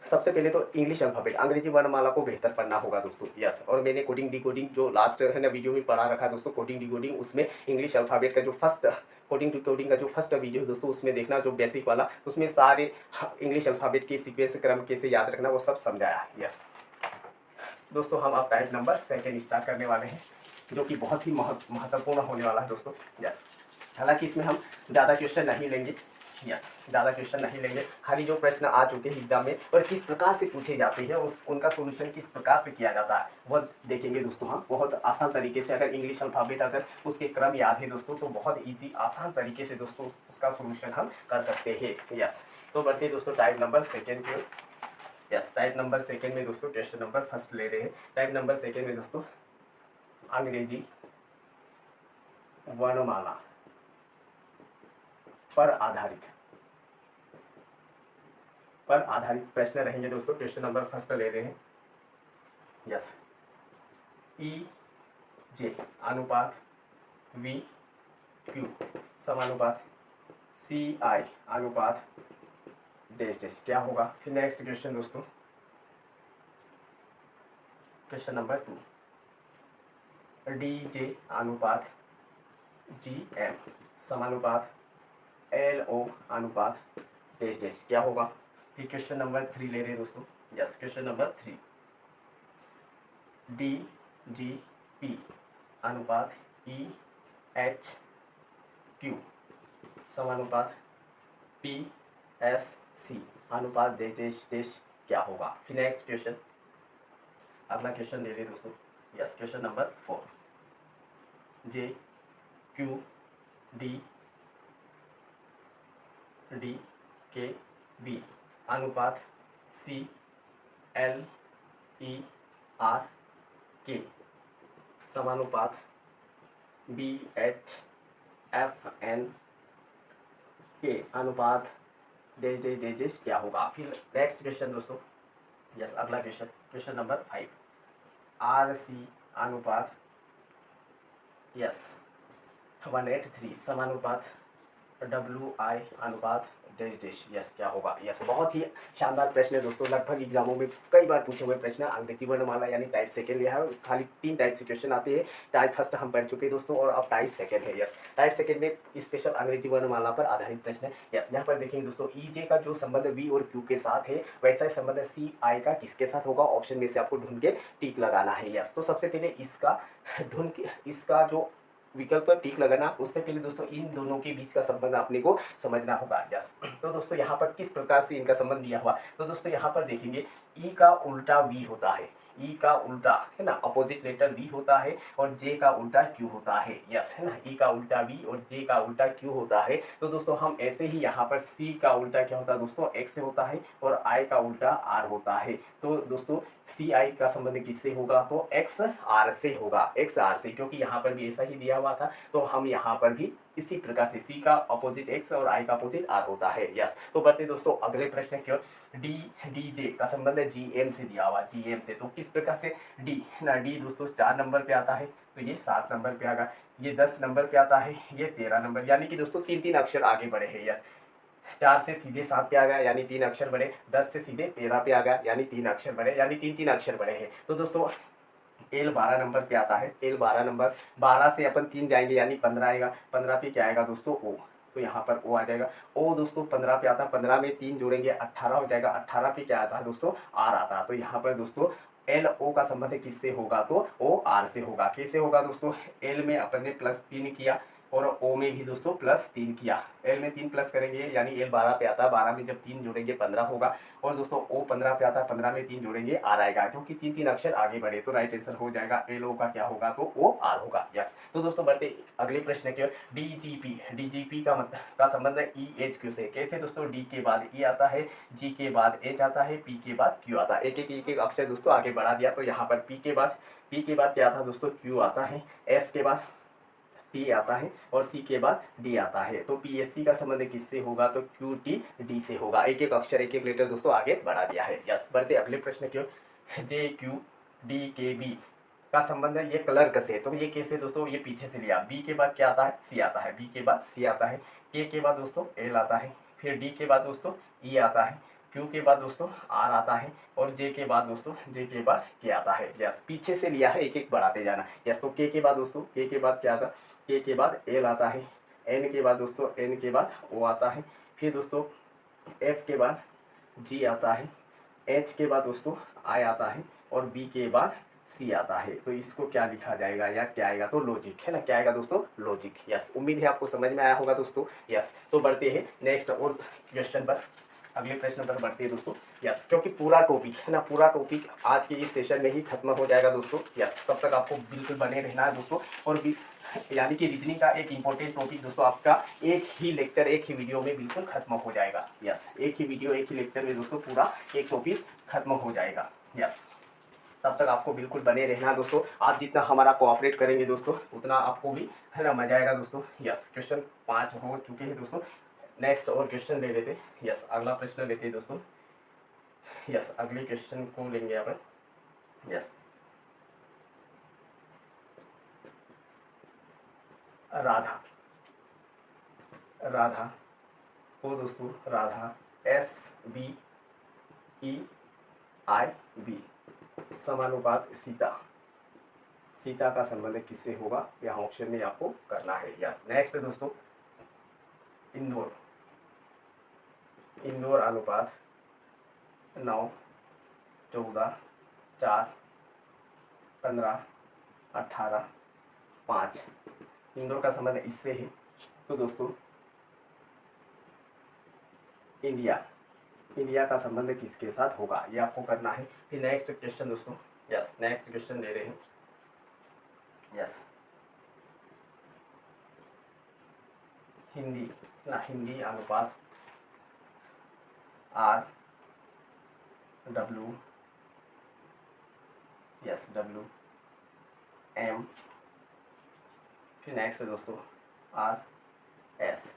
सबसे पहले तो इंग्लिश अल्फाबेट अंग्रेजी वर्णमाला को बेहतर पढ़ना होगा दोस्तों। यस और मैंने कोडिंग डिकोडिंग जो लास्ट है ना वीडियो में पढ़ा रखा है दोस्तों, कोडिंग डिकोडिंग, उसमें इंग्लिश अल्फाबेट का जो फर्स्ट कोडिंग डिकोडिंग का जो फर्स्ट वीडियो है दोस्तों उसमें देखना, जो बेसिक वाला, तो उसमें सारे इंग्लिश अल्फाबेट के सीक्वेंस क्रम कैसे याद रखना वो सब समझाया है। यस दोस्तों हम अब टाइप नंबर सेकेंड स्टार्ट करने वाले हैं जो कि बहुत ही महत्वपूर्ण होने वाला है दोस्तों। यस हालांकि इसमें हम ज़्यादा क्वेश्चन नहीं लेंगे, यस ज़्यादा क्वेश्चन नहीं लेंगे, खाली जो प्रश्न आ चुके हैं एग्जाम में और किस प्रकार से पूछे जाते हैं उनका सोल्यूशन किस प्रकार से किया जाता है वो देखेंगे दोस्तों हम बहुत आसान तरीके से। अगर इंग्लिश अल्फाबेट अगर उसके क्रम याद है दोस्तों तो बहुत ईजी आसान तरीके से दोस्तों उसका सोल्यूशन हम कर सकते हैं। यस तो बढ़ते हैं दोस्तों टाइप नंबर सेकेंड के। यस टाइप नंबर सेकेंड में दोस्तों क्वेश्चन नंबर फर्स्ट ले रहे हैं। टाइप नंबर सेकेंड में दोस्तों अंग्रेजी वर्णमाला पर आधारित प्रश्न रहेंगे दोस्तों। क्वेश्चन नंबर फर्स्ट ले रहे हैं। यस ई जे अनुपात वी क्यू समानुपात सी आई अनुपात डैश डैश क्या होगा। फिर नेक्स्ट क्वेश्चन दोस्तों क्वेश्चन नंबर 2 डी जे अनुपात जी एम समानुपात एल ओ अनुपात डैश डैश क्या होगा। फिर क्वेश्चन नंबर 3 ले रहे हैं दोस्तों। Yes question number 3 D G P अनुपात ई एच क्यू समानुपात पी एस सी अनुपात डैश डैश डैश क्या होगा। फिर नेक्स्ट क्वेश्चन अगला क्वेश्चन ले रहे हैं दोस्तों। यस क्वेश्चन नंबर 4 जे क्यू डी डी के बी अनुपात सी एल ई आर के समानुपात बी एच एफ एन के अनुपात डैश डैश डैश डैश क्या होगा। फिर नेक्स्ट क्वेश्चन दोस्तों। यस अगला क्वेश्चन नंबर 5 आर सी अनुपात यस 183 समानुपात डब्ल्यू आई अनुपात डैश डैश यस क्या होगा। यस बहुत ही शानदार प्रश्न है दोस्तों, लगभग एग्जामों में कई बार पूछे हुए प्रश्न। अंग्रेजी वर्णमाला यानी टाइप सेकेंड लिया है, खाली 3 टाइप से क्वेश्चन आते हैं। टाइप फर्स्ट हम पढ़ चुके हैं दोस्तों और अब टाइप सेकेंड है। यस टाइप सेकेंड में स्पेशल अंग्रेजी वर्णमाला पर आधारित प्रश्न है। यस यहाँ पर देखेंगे दोस्तों ई जे का जो संबंध वी और क्यू के साथ है वैसा ही संबंध सी आई का किसके साथ होगा, ऑप्शन में से आपको ढूंढ के टिक लगाना है। यस तो सबसे पहले इसका जो विकल्प पर टिक लगाना, उससे पहले दोस्तों इन दोनों के बीच का संबंध अपने को समझना होगा। यस तो दोस्तों यहाँ पर किस प्रकार से इनका संबंध दिया हुआ, तो दोस्तों यहाँ पर देखेंगे ई का उल्टा वी होता है, ई का उल्टा है ना अपोजिट लेटर वी होता है और जे का उल्टा क्यू होता है। यस है ना ई का उल्टा वी और जे का उल्टा क्यू होता है। तो दोस्तों हम ऐसे ही यहाँ पर सी का उल्टा क्या होता है दोस्तों एक्स से होता है और आई का उल्टा आर होता है। तो दोस्तों सी आई का संबंध किससे होगा, तो एक्स आर से होगा, एक्स आर से, क्योंकि यहाँ पर भी ऐसा ही दिया हुआ था। तो हम यहाँ पर भी इसी प्रकार से सी का अपोजिट एक्स और आई का अपोजिट आर होता है। यस तो बढ़ते दोस्तों अगले प्रश्न क्यों डी डी जे का संबंध है जी एम से दिया हुआ, जी एम से। तो किस प्रकार से डी ना डी दोस्तों 4 नंबर पे आता है तो ये 7 नंबर पे आएगा, ये 10 नंबर पे आता है, ये 13 नंबर, यानी कि दोस्तों 3 अक्षर आगे बढ़े हैं। यस 4 से सीधे 7 पे आ गया यानी 3 अक्षर बढ़े, 10 से सीधे 13 पे आ गया यानी 3 अक्षर बढ़े, यानी 3 अक्षर बढ़े हैं। तो दोस्तों एल 12 नंबर पे आता है, एल 12 नंबर, 12 से अपन 3 जाएंगे यानी 15 आएगा, 15 पे क्या आएगा दोस्तों ओ, तो यहाँ पर ओ आ जाएगा। ओ दोस्तों 15 पे आता है, 15 में 3 जोड़ेंगे 18 हो जाएगा, 18 पे क्या आता है दोस्तों आर आता है। तो यहाँ पर दोस्तों एल ओ का संबंध किससे होगा, तो ओ आर से होगा। कैसे होगा दोस्तों, एल में अपन ने +3 किया और ओ में भी दोस्तों +3 किया। एल में 3 प्लस करेंगे यानी एल 12 पे आता है, 12 में जब 3 जोड़ेंगे 15 होगा। और दोस्तों ओ 15 पे आता है, 15 में 3 जोड़ेंगे आर आएगा, क्योंकि 3 अक्षर आगे बढ़े तो राइट आंसर हो जाएगा एल ओ का क्या होगा, तो ओ आर होगा। यस, तो दोस्तों बढ़ते अगले प्रश्न की ओर। डीजीपी, डीजीपी का मतलब का संबंध है ई एच क्यू से। कैसे दोस्तों, डी के बाद ई आता है, जी के बाद एच आता है, पी के बाद क्यू आता है। एक अक्षर दोस्तों आगे बढ़ा दिया, तो यहाँ पर पी के बाद क्या था दोस्तों, क्यू आता है, एस के बाद टी आता है और सी के बाद डी आता है। तो पीएससी का संबंध किससे होगा, तो क्यू टी डी से होगा। एक अक्षर एक लेटर दोस्तों आगे बढ़ा दिया है। यस, बढ़ते अगले प्रश्न की ओर। जे क्यू डी के बी का संबंध है ये क्लर्क से। तो ये कैसे दोस्तों, ये पीछे से लिया, बी के बाद क्या आता है, सी आता है, बी के बाद सी आता है, के बाद दोस्तों एल आता है, फिर डी के बाद दोस्तों ई आता है, क्यू के बाद दोस्तों आर आता है और जे के बाद दोस्तों जे के बाद के आता है। यस, पीछे से लिया है, एक बढ़ाते जाना। यस, तो के बाद दोस्तों के बाद क्या आता, के बाद एल आता है, एन के बाद दोस्तों एन के बाद ओ आता है, फिर दोस्तों एफ के बाद जी आता है, एच के बाद दोस्तों आई आता है और बी के बाद सी आता है। तो इसको क्या लिखा जाएगा या क्या आएगा, तो लॉजिक है ना, क्या आएगा दोस्तों, लॉजिक। यस, उम्मीद है आपको समझ में आया होगा दोस्तों। यस, तो बढ़ते हैं नेक्स्ट और क्वेश्चन पर, अगले प्रश्न पर बढ़ते हैं दोस्तों। यस, क्योंकि पूरा टॉपिक है ना, पूरा टॉपिक आज के इस सेशन में ही खत्म हो जाएगा दोस्तों। यस, तब तक आपको बिल्कुल बने रहना है दोस्तों। और भी यानी कि रीजनिंग का एक इंपॉर्टेंट टॉपिक दोस्तों आपका एक ही लेक्चर एक ही वीडियो में बिल्कुल खत्म हो जाएगा। यस, एक ही वीडियो एक ही लेक्चर में दोस्तों पूरा एक टॉपिक खत्म हो जाएगा। यस, तब तक आपको बिल्कुल बने रहना दोस्तों। आप जितना हमारा कोऑपरेट करेंगे दोस्तों उतना आपको भी है ना मजा आएगा दोस्तों। यस, क्वेश्चन 5 हो चुके हैं दोस्तों। नेक्स्ट और क्वेश्चन ले लेते। यस, अगला प्रश्न लेते हैं दोस्तों। यस, अगले क्वेश्चन को लेंगे अपन। यस, राधा, राधा को दोस्तों राधा SBEIB समानुपात सीता, सीता का संबंध किससे होगा, यहाँ ऑप्शन में आपको करना है। यस, नेक्स्ट दोस्तों इंदौर, इंदौर अनुपात 9, 14, 4, 15, 18, 5। इंदौर का संबंध इससे है। तो दोस्तों इंडिया, इंडिया का संबंध किसके साथ होगा, ये आपको करना है। फिर नेक्स्ट क्वेश्चन दोस्तों। यस, नेक्स्ट क्वेश्चन ले रहे हैं। यस, हिंदी ना, हिंदी अनुपात RW, यस WM, फिर नेक्स्ट दोस्तों RS।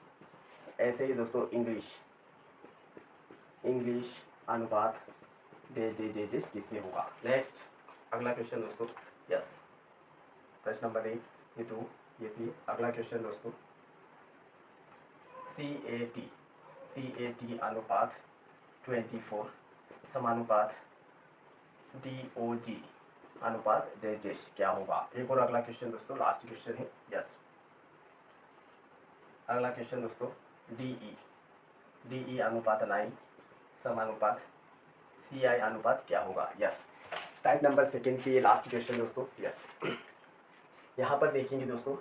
ऐसे ही दोस्तों इंग्लिश, इंग्लिश अनुपात डेज किससे होगा। नेक्स्ट अगला क्वेश्चन दोस्तों। यस, प्रश्न नंबर 1, ये 2, ये 3। अगला क्वेश्चन दोस्तों CAT अनुपात 24 समानुपात DOG अनुपात डेज क्या होगा। एक और अगला क्वेश्चन दोस्तों, लास्ट क्वेश्चन है। यस, अगला क्वेश्चन दोस्तों DE अनुपात 9 समानुपात CI अनुपात क्या होगा। यस, टाइप नंबर 2 की ये लास्ट क्वेश्चन दोस्तों। यस, यहाँ पर देखेंगे दोस्तों।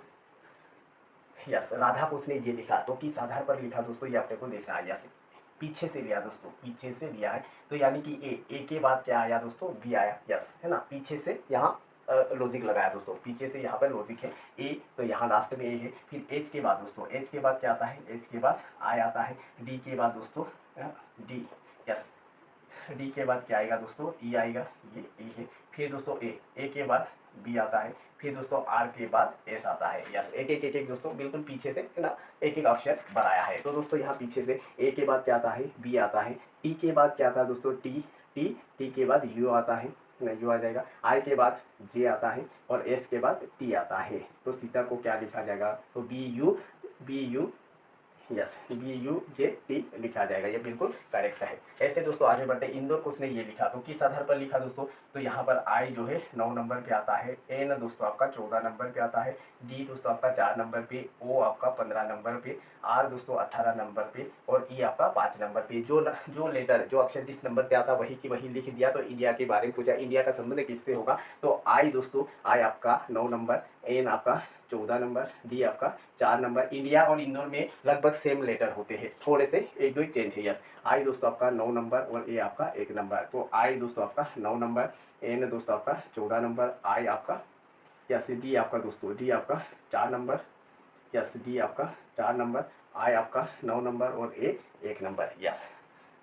यस, राधा को उसने ये लिखा तो किस आधार पर लिखा दोस्तों, ये अपने को देखना है। यस, पीछे से लिया दोस्तों, पीछे से लिया है, तो यानी कि ए के बाद क्या आया दोस्तों, बी आया। यस, है ना, पीछे से यहाँ लॉजिक लगाया दोस्तों, पीछे से यहाँ पर लॉजिक है ए, तो यहाँ लास्ट में ए है। फिर एच के बाद दोस्तों, एच के बाद क्या आता है, एच के बाद आई आता है, डी के बाद दोस्तों डी। यस, डी के बाद क्या आएगा दोस्तों, ई आएगा, ये ए है। फिर दोस्तों ए के बाद बी आता है, फिर दोस्तों आर के बाद एस आता है। यस, एक दोस्तों बिल्कुल पीछे से है ना एक अक्षर बढ़ाया है। तो दोस्तों यहाँ पीछे से ए के बाद क्या आता है, बी आता है, टी के बाद क्या आता है दोस्तों, टी के बाद यू आता है ना, यू आ जाएगा, आई के बाद जे आता है और एस के बाद टी आता है। तो सीता को क्या लिखा जाएगा, तो बी यू यस, BUJT लिखा जाएगा, ये बिल्कुल करेक्ट है। ऐसे दोस्तों आगे बढ़ते हैं। इंदौर को उसने ये लिखा तो किस आधार पर लिखा दोस्तों, तो यहाँ पर I जो है 9 नंबर पे आता है, N दोस्तों आपका 14 नंबर पे आता है, D दोस्तों आपका 4 नंबर पे, O आपका 15 नंबर पे, R दोस्तों 18 नंबर पे और E आपका 5 नंबर पे। जो लेटर जो अक्षर जिस नंबर पे आता वही की वही लिख दिया। तो इंडिया के बारे में पूछा, इंडिया का संबंध किससे होगा, तो I दोस्तों I आपका 9 नंबर, N आपका 14 नंबर, डी आपका 4 नंबर। इंडिया और इंदौर में लगभग सेम लेटर होते हैं, थोड़े से एक दो ही चेंज है। यस, आई दोस्तों आपका 9 नंबर और ए आपका 1 नंबर। तो आई दोस्तों आपका 9 नंबर, एन दोस्तों आपका 14 नंबर, आई आपका यस, डी आपका दोस्तों डी आपका 4 नंबर, यस डी आपका 4 नंबर, आई आपका 9 नंबर और ए 1 नंबर। यस,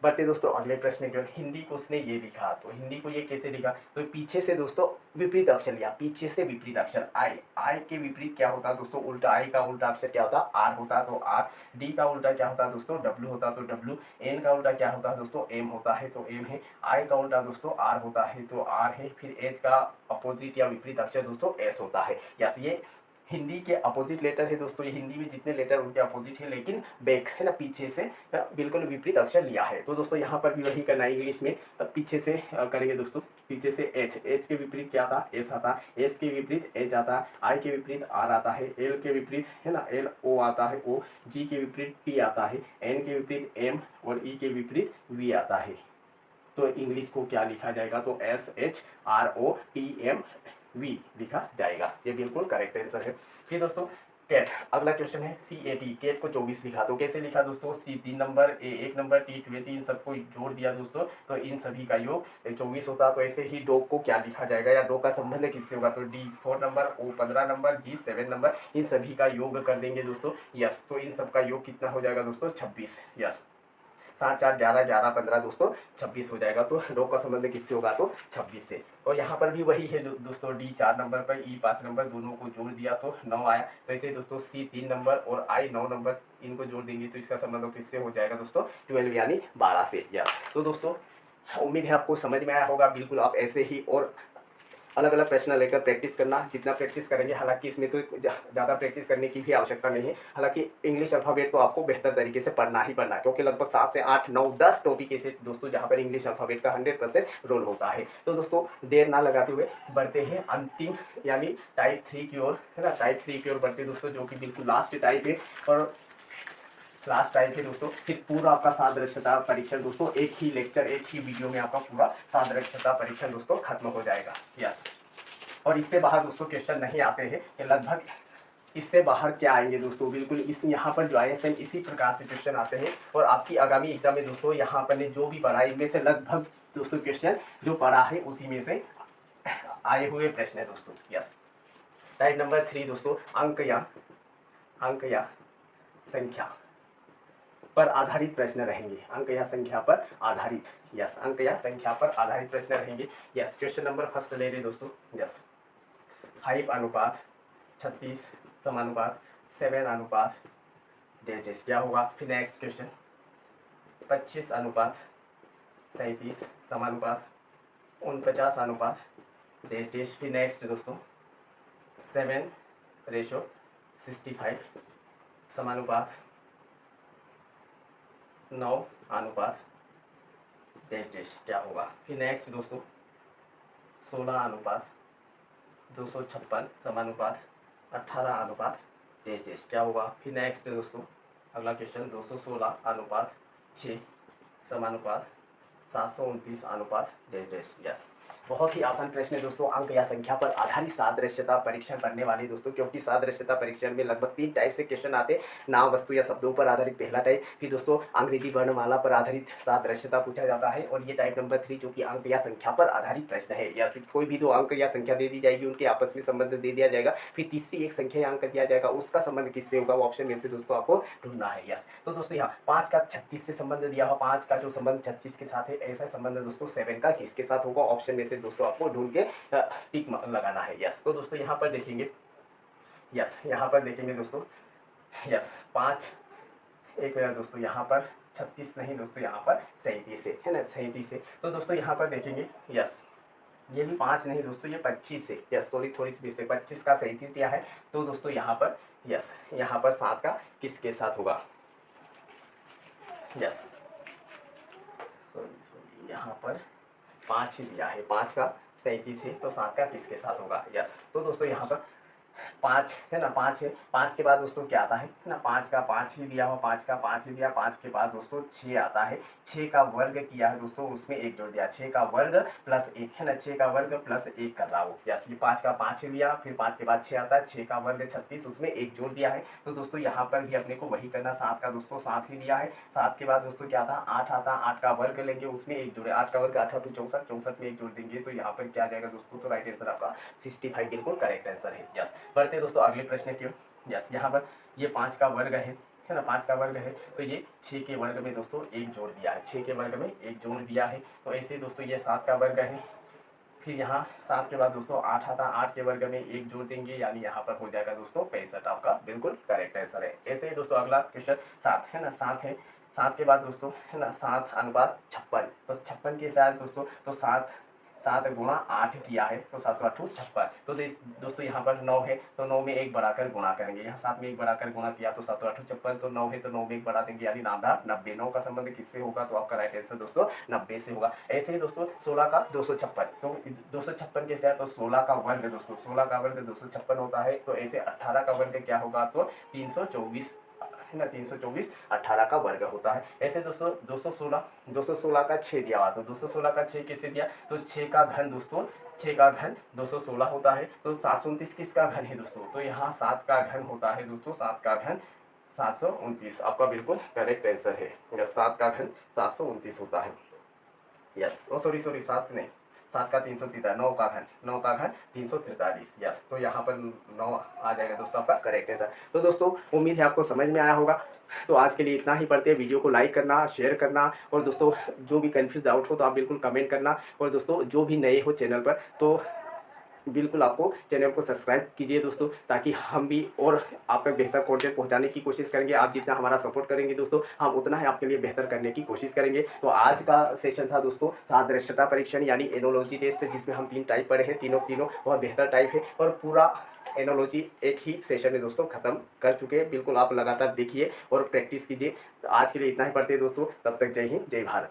बढ़ते दोस्तों अगले प्रश्न के। हिंदी को उसने ये लिखा, तो हिंदी को ये कैसे लिखा, तो पीछे से दोस्तों विपरीत अक्षर लिया, पीछे से विपरीत अक्षर आई। आई के विपरीत क्या होता है दोस्तों, उल्टा। आई का उल्टा अक्षर क्या होता है, आर होता है, तो आर। डी का उल्टा क्या होता है दोस्तों, डब्ल्यू होता है, तो डब्ल्यू। एन का उल्टा क्या होता है दोस्तों, एम होता है, तो एम है। आई का उल्टा दोस्तों आर होता है, तो आर है। फिर एच का अपोजिट या विपरीत अक्षर दोस्तों एस होता है। यस, ये हिंदी के अपोजिट लेटर है दोस्तों, ये हिंदी में जितने लेटर उनके अपोजिट है, लेकिन बैक है ना, पीछे से बिल्कुल विपरीत अक्षर लिया है। तो दोस्तों यहाँ पर भी वही करना है, इंग्लिश में पीछे से करेंगे दोस्तों। पीछे से एच, एच के विपरीत क्या आता, एस आता, एस के विपरीत एच आता, आई के विपरीत आर आता है, एल के विपरीत है ना एल ओ आता है, ओ। जी के विपरीत टी आता है, एन के विपरीत एम और ई के विपरीत वी आता है। तो इंग्लिश को क्या लिखा जाएगा, तो SHROTM V लिखा जाएगा, ये बिल्कुल करेक्ट आंसर है। फिर दोस्तों कैट, अगला क्वेश्चन है CAT। कैट को 24 लिखा, तो कैसे लिखा दोस्तों, C 3 number, A 1 number, T 20, इन सबको जोड़ दिया दोस्तों, तो इन सभी का योग 24 होता। तो ऐसे ही डॉग को क्या लिखा जाएगा, या डॉग का संबंध किससे होगा, तो D 4 number, O 15 number, G 7 number, इन सभी का योग कर देंगे दोस्तों। यस, तो इन सब का योग कितना हो जाएगा दोस्तों, 26। यस, 7 4 11 11 15 दोस्तों 26 हो जाएगा। तो डॉग का संबंध किससे होगा, तो 26 से। और यहाँ पर भी वही है जो दोस्तों, डी 4 नंबर पर, ई 5 नंबर, दोनों को जोड़ दिया तो 9 आया। तो ऐसे दोस्तों सी 3 नंबर और आई 9 नंबर, इनको जोड़ देंगे तो इसका संबंध किससे हो जाएगा दोस्तों, 12 यानी 12 से। यस, तो दोस्तों उम्मीद है आपको समझ में आया होगा। बिल्कुल आप ऐसे ही और अलग अलग प्रश्न लेकर प्रैक्टिस करना, जितना प्रैक्टिस करेंगे। हालांकि इसमें तो ज़्यादा प्रैक्टिस करने की भी आवश्यकता नहीं है। हालांकि इंग्लिश अल्फ़ाबेट तो आपको बेहतर तरीके से पढ़ना ही पढ़ना है, क्योंकि लगभग 7 से 8 9 10 टॉपिक ऐसे दोस्तों जहाँ पर इंग्लिश अल्फ़ाबेट का 100% रोल होता है। तो दोस्तों देर ना लगाते हुए बढ़ते हैं अंतिम यानी टाइप 3 की ओर, है ना। टाइप 3 की ओर बढ़ते दोस्तों, जो कि बिल्कुल लास्ट टाइप है और लास्ट टाइप है दोस्तों। फिर पूरा आपका सादृश्यता परीक्षण दोस्तों, एक ही लेक्चर एक ही वीडियो में आपका पूरा सादृश्यता परीक्षण दोस्तों खत्म हो जाएगा। यस, और इससे बाहर दोस्तों क्वेश्चन नहीं आते हैं, कि लगभग इससे बाहर क्या आएंगे दोस्तों, बिल्कुल इस यहाँ पर जो आए सेम इसी प्रकार से क्वेश्चन आते हैं। और आपकी आगामी एग्जाम में दोस्तों यहाँ पर ने जो भी पढ़ा है, इनमें से लगभग दोस्तों क्वेश्चन जो पढ़ा है उसी में से आए हुए प्रश्न है दोस्तों। यस, टाइप नंबर 3 दोस्तों, अंक या संख्या पर आधारित प्रश्न रहेंगे। अंक या संख्या पर आधारित, यस अंक या संख्या पर आधारित प्रश्न रहेंगे। यस, क्वेश्चन नंबर फर्स्ट ले रहे दोस्तों। यस, 5 अनुपात 36 समानुपात 7 अनुपात डेजिस क्या होगा। फिर नेक्स्ट क्वेश्चन 25 अनुपात 37 समानुपात 49 अनुपात डेजिस। फिर नेक्स्ट दोस्तों 7:65 समानुपात 9 अनुपात डेजिस क्या होगा। फिर नेक्स्ट दोस्तों 16 अनुपात 256 समानुपात 18 अनुपात डेजिस क्या होगा। फिर नेक्स्ट दोस्तों अगला क्वेश्चन 216 अनुपात 6 समानुपात 729 अनुपात डेजिस। यस, बहुत ही आसान प्रश्न है दोस्तों, अंक या संख्या पर आधारित सादृश्यता परीक्षण करने वाले दोस्तों। क्योंकि सादृश्यता परीक्षण में लगभग 3 टाइप से क्वेश्चन आते हैं, नाम वस्तु या शब्दों पर आधारित पहला टाइप, फिर दोस्तों अंग्रेजी वर्णमाला पर आधारित सादृश्यता पूछा जाता है, और ये टाइप नंबर 3 जो कि अंक या संख्या पर आधारित प्रश्न है। या कोई भी 2 अंक या संख्या दे दी जाएगी, उनके आपस में संबंध दे दिया जाएगा, फिर तीसरी एक संख्या या अंक दिया जाएगा, उसका संबंध किससे होगा वो ऑप्शन में से दोस्तों आपको ढूंढना है। यस, तो दोस्तों यहाँ 5 का 36 से संबंध दिया हुआ, 5 का जो संबंध 36 के साथ है, ऐसा संबंध दोस्तों 7 का किसके साथ होगा, ऑप्शन में से दोस्तों आपको ढूंढ के टिक लगाना है। यस, तो दोस्तों यहाँ पर देखेंगे, यस यहाँ पर देखेंगे दोस्तों, यस 5 एक मिनट दोस्तों, यहाँ पर 36 नहीं दोस्तों, यहाँ पर 37 से है ना, 37 से। तो दोस्तों यहाँ पर देखेंगे, यस ये भी 5 नहीं दोस्तों, ये 25 से, यस सॉरी थोड़ी सी मिस्टेक, 25 का 37 दिया है। तो दोस्तों यहाँ पर यस यहाँ पर 7 का किसके साथ होगा, यस सॉरी यहाँ पर 5 ही दिया है, 5 का 37 है तो 7 का किसके साथ होगा। यस तो दोस्तों यहाँ पर 5 है ना, 5 है, 5 के बाद दोस्तों क्या आता है ना, 5 का 5 ही दिया हुआ, 5 का 5 ही दिया, 5 के बाद दोस्तों 6 आता है, 6 का वर्ग किया है दोस्तों, उसमें 1 जोड़ दिया, 6 का वर्ग प्लस 1 है ना, 6 का वर्ग प्लस 1 कर रहा हो। यस ये 5 का 5 ही दिया, फिर 5 के बाद 6 आता है, 6 का वर्ग 36, उसमें 1 जोड़ दिया है। तो दोस्तों यहाँ पर भी अपने को वही करना, 7 का दोस्तों 7 ही दिया है, 7 के बाद दोस्तों क्या था 8 आता, 8 का वर्ग लेंगे, उसमें 1 जोड़े, 8 का वर्ग 8 × 2 = 64, 64 में 1 जोड़ देंगे तो यहाँ पर क्या आ जाएगा दोस्तों, तो राइट आंसर आपका 65 बिल्कुल करेक्ट आंसर है। यस बढ़ते दोस्तों अगले प्रश्न की। यस यहाँ पर ये 5 का वर्ग है ना, 5 का वर्ग है तो ये 6 के वर्ग में दोस्तों 1 जोड़ दिया है, 6 के वर्ग में 1 जोड़ दिया है। तो ऐसे दोस्तों ये 7 का वर्ग है, फिर यहाँ 7 के बाद दोस्तों 8 आता, 8 के वर्ग में 1 जोड़ देंगे, यानी यहाँ पर हो जाएगा दोस्तों 65, आपका बिल्कुल करेक्ट आंसर है। ऐसे ही दोस्तों अगला क्वेश्चन 7 है ना, 7 है, 7 के बाद दोस्तों है ना 7:56, तो 56 के साथ दोस्तों तो 7 × 8 किया है तो 7 × 8 = 56। तो दोस्तों यहाँ पर 9 है तो 9 में 1 बढ़ाकर गुणा करेंगे, यहाँ 7 में 1 बढ़ाकर गुणा किया तो 7 × 8 = 56, तो 9 है तो 9 में 1 बढ़ा देंगे, यानी 90। 9 का संबंध किससे होगा, तो आपका राइट आंसर दोस्तों 90 से होगा। ऐसे ही दोस्तों 16 का 256, तो 256 के साथ तो 16 का वर्ग दोस्तों, 16 का वर्ग 256 होता है, तो ऐसे 18 का वर्ग क्या होगा, तो 324 है ना, 324 18 का वर्ग होता है। ऐसे दोस्तों 216 का 6 दिया हुआ, तो 216 का 6 कैसे दिया, तो 6 का घन दोस्तों, 6 का घन 216 होता है, तो 729 किसका घन है दोस्तों, तो यहाँ 7 का घन होता है दोस्तों, 7 का घन 729 आपका बिल्कुल करेक्ट आंसर है। 7 का घन 729 होता है। यस सॉरी 7 नहीं, 7 का 343, 9 का घन 343। यस तो यहाँ पर 9 आ जाएगा दोस्तों आपका करेक्ट आंसर। तो दोस्तों उम्मीद है आपको समझ में आया होगा। तो आज के लिए इतना ही, पढ़ते हैं वीडियो को लाइक करना, शेयर करना, और दोस्तों जो भी कन्फ्यूज डाउट हो तो आप बिल्कुल कमेंट करना, और दोस्तों जो भी नए हो चैनल पर तो बिल्कुल आपको चैनल को सब्सक्राइब कीजिए दोस्तों, ताकि हम भी और आप तक बेहतर कंटेंट पहुंचाने की कोशिश करेंगे। आप जितना हमारा सपोर्ट करेंगे दोस्तों, हम उतना ही आपके लिए बेहतर करने की कोशिश करेंगे। तो आज का सेशन था दोस्तों सादृश्यता परीक्षण यानी एनोलॉजी टेस्ट, जिसमें हम 3 टाइप पढ़े हैं, तीनों बहुत बेहतर टाइप है, और पूरा एनोलॉजी एक ही सेशन में दोस्तों खत्म कर चुके हैं। बिल्कुल आप लगातार देखिए और प्रैक्टिस कीजिए। तो आज के लिए इतना ही, पढ़ते हैं दोस्तों, तब तक जय हिंद जय भारत।